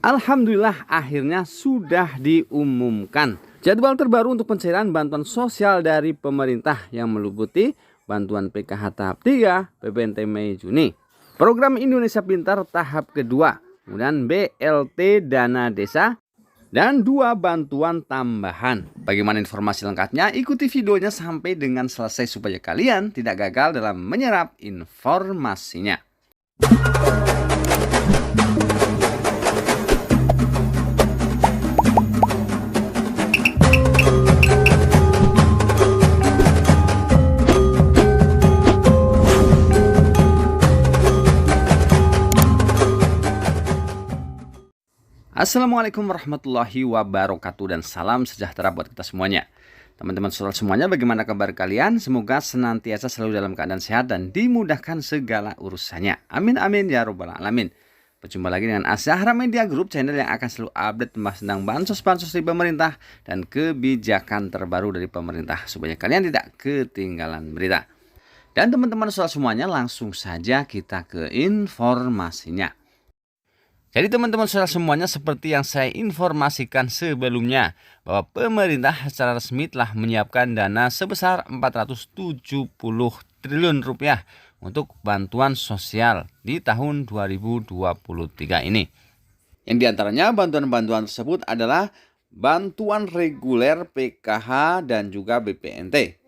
Alhamdulillah akhirnya sudah diumumkan jadwal terbaru untuk pencairan bantuan sosial dari pemerintah yang meliputi bantuan PKH tahap 3 PPNT Mei Juni, program Indonesia Pintar tahap kedua, kemudian BLT Dana Desa, dan 2 bantuan tambahan. Bagaimana informasi lengkapnya? Ikuti videonya sampai dengan selesai supaya kalian tidak gagal dalam menyerap informasinya. Assalamualaikum warahmatullahi wabarakatuh dan salam sejahtera buat kita semuanya. Teman-teman saudara semuanya, bagaimana kabar kalian? Semoga senantiasa selalu dalam keadaan sehat dan dimudahkan segala urusannya. Amin amin ya robbal alamin. Berjumpa lagi dengan Azahra Media Group, channel yang akan selalu update membahas tentang bansos-bansos dari pemerintah dan kebijakan terbaru dari pemerintah supaya kalian tidak ketinggalan berita. Dan teman-teman saudara semuanya, langsung saja kita ke informasinya. Jadi teman-teman saudara semuanya, seperti yang saya informasikan sebelumnya bahwa pemerintah secara resmi telah menyiapkan dana sebesar 470 triliun rupiah untuk bantuan sosial di tahun 2023 ini. Yang diantaranya bantuan-bantuan tersebut adalah bantuan reguler PKH dan juga BPNT.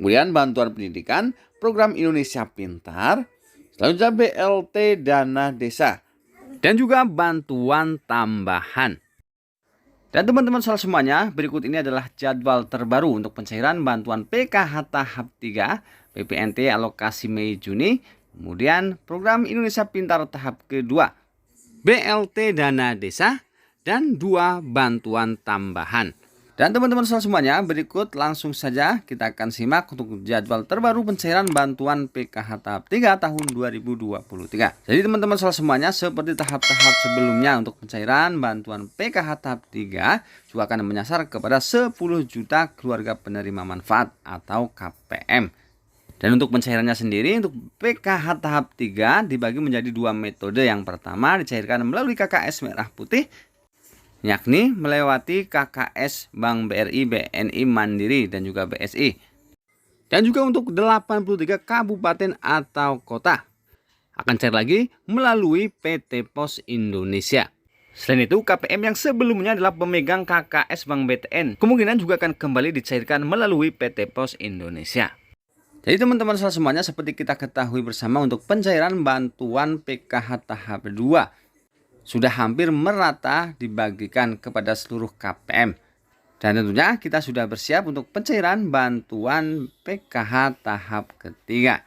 Kemudian bantuan pendidikan, program Indonesia Pintar, selanjutnya BLT Dana Desa, dan juga bantuan tambahan. Dan teman-teman saudara semuanya, berikut ini adalah jadwal terbaru untuk pencairan bantuan PKH tahap 3 PPNT alokasi Mei Juni, kemudian program Indonesia Pintar tahap kedua, BLT Dana Desa, dan 2 bantuan tambahan. Dan teman-teman semuanya, berikut langsung saja kita akan simak untuk jadwal terbaru pencairan bantuan PKH tahap 3 tahun 2023. Jadi teman-teman semuanya, seperti tahap-tahap sebelumnya untuk pencairan bantuan PKH tahap 3 juga akan menyasar kepada 10 juta keluarga penerima manfaat atau KPM. Dan untuk pencairannya sendiri, untuk PKH tahap 3 dibagi menjadi 2 metode. Yang pertama dicairkan melalui KKS Merah Putih, yakni melewati KKS Bank BRI, BNI Mandiri, dan juga BSI. Dan juga untuk 83 kabupaten atau kota akan cair lagi melalui PT Pos Indonesia. Selain itu, KPM yang sebelumnya adalah pemegang KKS Bank BTN kemungkinan juga akan kembali dicairkan melalui PT Pos Indonesia. Jadi teman-teman semuanya, seperti kita ketahui bersama, untuk pencairan bantuan PKH tahap 2 sudah hampir merata dibagikan kepada seluruh KPM. Dan tentunya kita sudah bersiap untuk pencairan bantuan PKH tahap ketiga.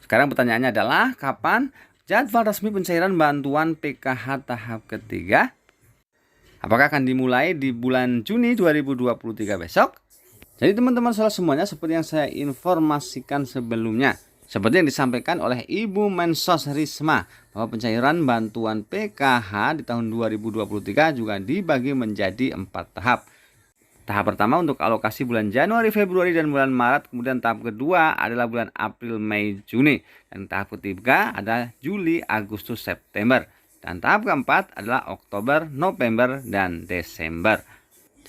Sekarang pertanyaannya adalah, kapan jadwal resmi pencairan bantuan PKH tahap ketiga? Apakah akan dimulai di bulan Juni 2023 besok? Jadi teman-teman semuanya, seperti yang saya informasikan sebelumnya, seperti yang disampaikan oleh Ibu Mensos Risma, bahwa pencairan bantuan PKH di tahun 2023 juga dibagi menjadi 4 tahap. Tahap pertama untuk alokasi bulan Januari, Februari, dan bulan Maret. Kemudian tahap kedua adalah bulan April, Mei, Juni. Dan tahap ketiga adalah Juli, Agustus, September. Dan tahap keempat adalah Oktober, November, dan Desember.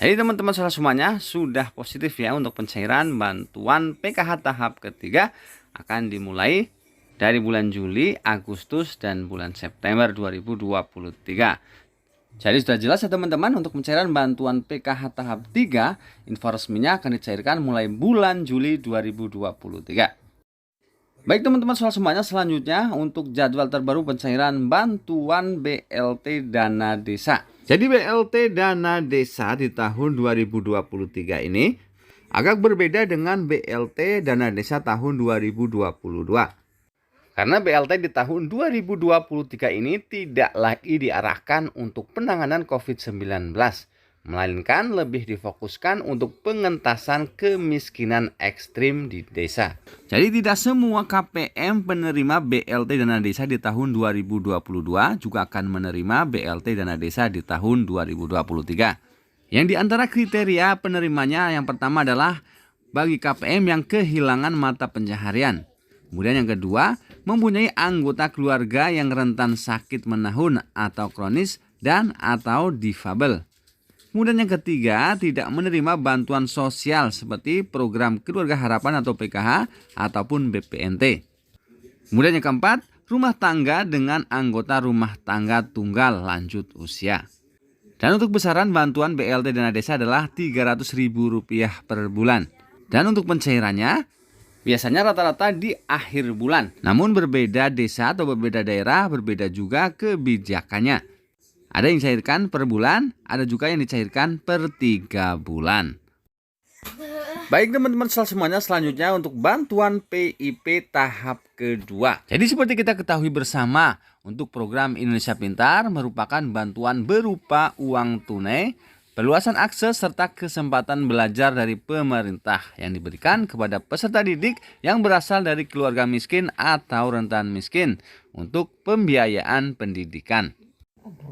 Jadi teman-teman semuanya sudah positif ya untuk pencairan bantuan PKH tahap ketiga akan dimulai dari bulan Juli, Agustus, dan bulan September 2023. Jadi sudah jelas ya teman-teman, untuk pencairan bantuan PKH tahap 3, info resminya akan dicairkan mulai bulan Juli 2023. Baik teman-teman semuanya, selanjutnya untuk jadwal terbaru pencairan bantuan BLT Dana Desa. Jadi BLT Dana Desa di tahun 2023 ini agak berbeda dengan BLT Dana Desa tahun 2022. Karena BLT di tahun 2023 ini tidak lagi diarahkan untuk penanganan COVID-19, melainkan lebih difokuskan untuk pengentasan kemiskinan ekstrim di desa. Jadi tidak semua KPM penerima BLT Dana Desa di tahun 2022 juga akan menerima BLT Dana Desa di tahun 2023. Yang diantara kriteria penerimanya, yang pertama adalah bagi KPM yang kehilangan mata pencaharian. Kemudian yang kedua, mempunyai anggota keluarga yang rentan sakit menahun atau kronis dan atau difabel. Kemudian yang ketiga, tidak menerima bantuan sosial seperti program Keluarga Harapan atau PKH ataupun BPNT. Kemudian yang keempat, rumah tangga dengan anggota rumah tangga tunggal lanjut usia. Dan untuk besaran bantuan BLT dana desa adalah Rp300.000 per bulan. Dan untuk pencairannya, biasanya rata-rata di akhir bulan. Namun berbeda desa atau berbeda daerah, berbeda juga kebijakannya. Ada yang dicairkan per bulan, ada juga yang dicairkan per 3 bulan. Baik teman-teman semuanya, selanjutnya untuk bantuan PIP tahap kedua. Jadi seperti kita ketahui bersama, untuk program Indonesia Pintar merupakan bantuan berupa uang tunai, perluasan akses serta kesempatan belajar dari pemerintah yang diberikan kepada peserta didik yang berasal dari keluarga miskin atau rentan miskin untuk pembiayaan pendidikan.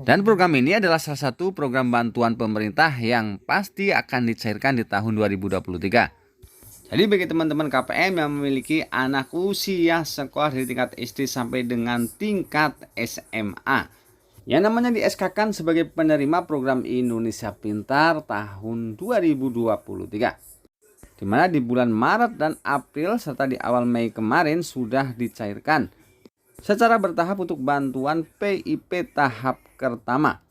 Dan program ini adalah salah satu program bantuan pemerintah yang pasti akan dicairkan di tahun 2023. Jadi bagi teman-teman KPM yang memiliki anak usia sekolah dari tingkat SD sampai dengan tingkat SMA, yang namanya di SK-kan sebagai penerima program Indonesia Pintar tahun 2023. Di mana di bulan Maret dan April serta di awal Mei kemarin sudah dicairkan secara bertahap untuk bantuan PIP tahap pertama.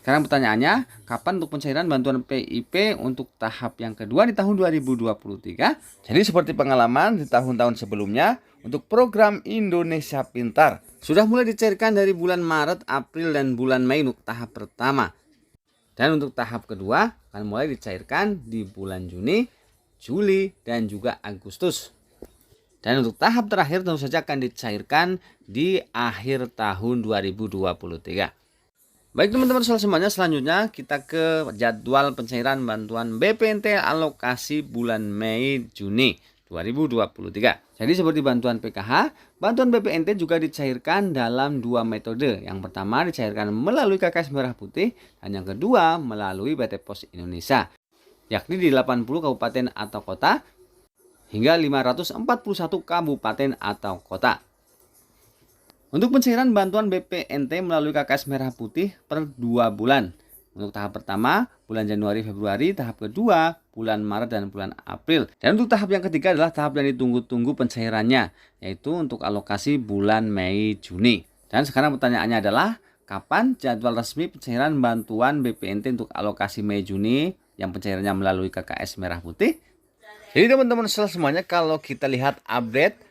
Sekarang pertanyaannya, kapan untuk pencairan bantuan PIP untuk tahap yang kedua di tahun 2023? Jadi seperti pengalaman di tahun-tahun sebelumnya, untuk program Indonesia Pintar sudah mulai dicairkan dari bulan Maret, April, dan bulan Mei untuk tahap pertama. Dan untuk tahap kedua akan mulai dicairkan di bulan Juni, Juli, dan juga Agustus. Dan untuk tahap terakhir tentu saja akan dicairkan di akhir tahun 2023. Baik teman-teman semuanya, selanjutnya kita ke jadwal pencairan bantuan BPNT alokasi bulan Mei Juni 2023. Jadi seperti bantuan PKH, bantuan BPNT juga dicairkan dalam dua metode. Yang pertama dicairkan melalui KKS Merah Putih dan yang kedua melalui PT Pos Indonesia, yakni di 80 kabupaten atau kota hingga 541 kabupaten atau kota. Untuk pencairan bantuan BPNT melalui KKS Merah Putih per 2 bulan. Untuk tahap pertama, bulan Januari, Februari, tahap kedua, bulan Maret dan bulan April. Dan untuk tahap yang ketiga adalah tahap yang ditunggu-tunggu pencairannya, yaitu untuk alokasi bulan Mei, Juni. Dan sekarang pertanyaannya adalah, kapan jadwal resmi pencairan bantuan BPNT untuk alokasi Mei, Juni yang pencairannya melalui KKS Merah Putih? Jadi teman-teman semuanya, kalau kita lihat update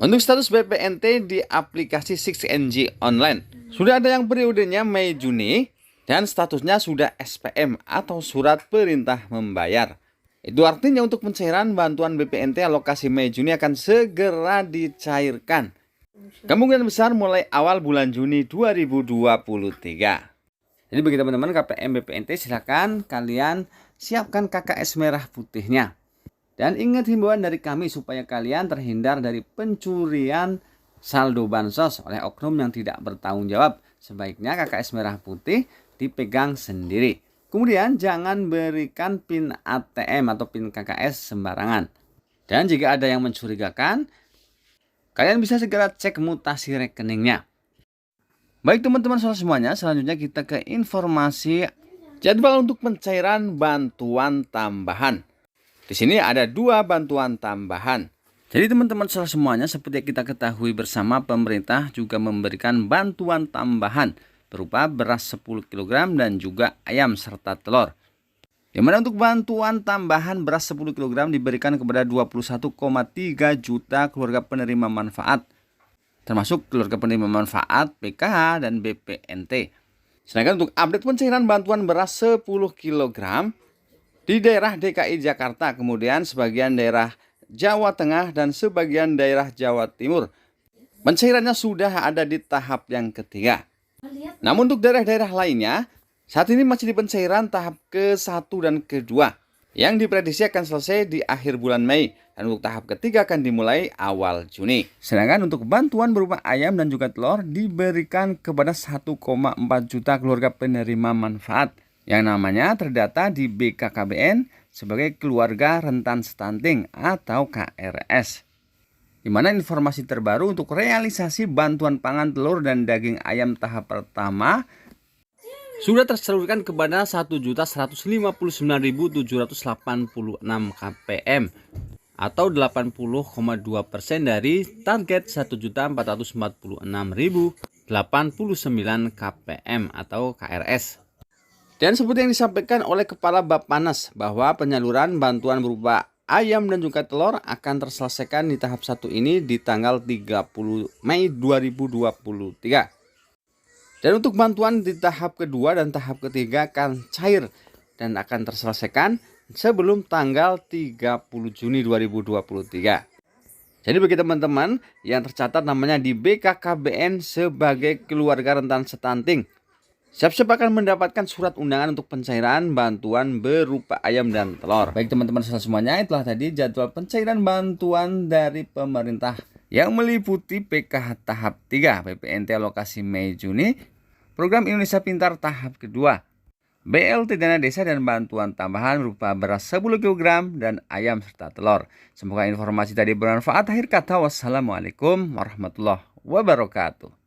untuk status BPNT di aplikasi 6NG online, sudah ada yang periodenya Mei Juni dan statusnya sudah SPM atau surat perintah membayar. Itu artinya untuk pencairan bantuan BPNT alokasi Mei Juni akan segera dicairkan. Kemungkinan besar mulai awal bulan Juni 2023. Jadi bagi teman-teman KPM BPNT, silakan kalian siapkan KKS Merah Putihnya. Dan ingat himbauan dari kami supaya kalian terhindar dari pencurian saldo bansos oleh oknum yang tidak bertanggung jawab. Sebaiknya KKS Merah Putih dipegang sendiri. Kemudian jangan berikan PIN ATM atau PIN KKS sembarangan. Dan jika ada yang mencurigakan, kalian bisa segera cek mutasi rekeningnya. Baik teman-teman semuanya, selanjutnya kita ke informasi jadwal untuk pencairan bantuan tambahan. Di sini ada 2 bantuan tambahan. Jadi teman-teman semuanya, seperti yang kita ketahui bersama, pemerintah juga memberikan bantuan tambahan berupa beras 10 kg dan juga ayam serta telur. Di mana untuk bantuan tambahan beras 10 kg diberikan kepada 21,3 juta keluarga penerima manfaat, termasuk keluarga penerima manfaat PKH dan BPNT. Sedangkan untuk update pencairan bantuan beras 10 kg di daerah DKI Jakarta, kemudian sebagian daerah Jawa Tengah dan sebagian daerah Jawa Timur, pencairannya sudah ada di tahap yang ketiga. Namun untuk daerah-daerah lainnya, saat ini masih di pencairan tahap ke-1 dan ke-2 yang diprediksi akan selesai di akhir bulan Mei, dan untuk tahap ketiga akan dimulai awal Juni. Sedangkan untuk bantuan berupa ayam dan juga telur diberikan kepada 1,4 juta keluarga penerima manfaat yang namanya terdata di BKKBN sebagai keluarga rentan stunting atau KRS. Di mana informasi terbaru untuk realisasi bantuan pangan telur dan daging ayam tahap pertama sudah tersalurkan kepada 1.159.786 KPM atau 80,2% dari target 1.446.089 KPM atau KRS. Dan seperti yang disampaikan oleh Kepala Bappenas bahwa penyaluran bantuan berupa ayam dan juga telur akan terselesaikan di tahap 1 ini di tanggal 30 Mei 2023. Dan untuk bantuan di tahap kedua dan tahap ketiga akan cair dan akan terselesaikan sebelum tanggal 30 Juni 2023. Jadi bagi teman-teman yang tercatat namanya di BKKBN sebagai keluarga rentan stunting, siap-siap akan mendapatkan surat undangan untuk pencairan bantuan berupa ayam dan telur. Baik teman-teman semuanya, itulah tadi jadwal pencairan bantuan dari pemerintah yang meliputi PKH tahap 3, PPNT alokasi Mei Juni, Program Indonesia Pintar tahap kedua, BLT dana desa dan bantuan tambahan berupa beras 10 kg dan ayam serta telur. Semoga informasi tadi bermanfaat. Akhir kata, wassalamualaikum warahmatullahi wabarakatuh.